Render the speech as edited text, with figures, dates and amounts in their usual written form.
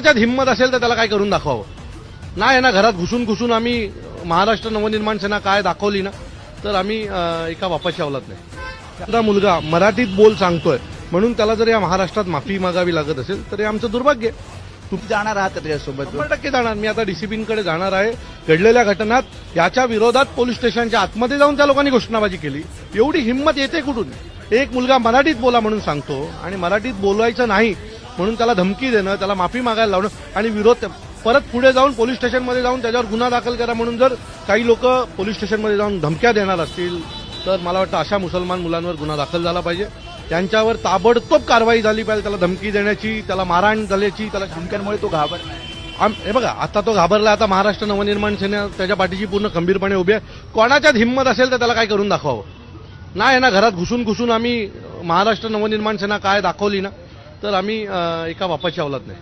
कोणाच्यात हिंमत असेल तर त्याला काय करून दाखवावं. नाही ना घरात घुसून घुसून आम्ही महाराष्ट्र नवनिर्माण सेना काय दाखवली ना तर आम्ही एका बापाची औलाद नाही. आता मुलगा मराठीत बोल सांगतोय म्हणून त्याला जर या महाराष्ट्रात माफी मागावी लागत असेल तर हे आमचं दुर्भाग्य आहे. तुम्ही जाणार आहात का त्याच्यासोबत? 100% जाणार. मी आता डीसीपींकडे जाणार आहे. घडलेल्या घटनात याच्या विरोधात पोलीस स्टेशनच्या आतमध्ये जाऊन त्या लोकांनी घोषणाबाजी केली. एवढी हिंमत येते कुठून? एक मुलगा मराठीत बोला म्हणून सांगतो आणि मराठीत बोलायचं नाही म्हणून त्याला धमकी देणं, त्याला माफी मागायला लावणं आणि विरोध परत पुढे जाऊन पोलीस स्टेशनमध्ये जाऊन त्याच्यावर गुन्हा दाखल करा म्हणून जर काही लोक पोलीस स्टेशनमध्ये जाऊन धमक्या देणार असतील तर मला वाटतं अशा मुसलमान मुलांवर गुन्हा दाखल झाला पाहिजे. त्यांच्यावर ताबडतोब कारवाई झाली पाहिजे. त्याला धमकी देण्याची, त्याला मारहाण झाल्याची, त्याला धमक्यांमुळे तो घाबरला. हे बघा आता तो घाबरला. आता महाराष्ट्र नवनिर्माण सेना त्याच्या पाठीशी पूर्ण खंबीरपणे उभी आहे. कोणाच्यात हिंमत असेल तर त्याला काय करून दाखवावं. नाही ना घरात घुसून घुसून आम्ही महाराष्ट्र नवनिर्माण सेना काय दाखवली ना तर आम्ही एका बापाची औलाद नाही.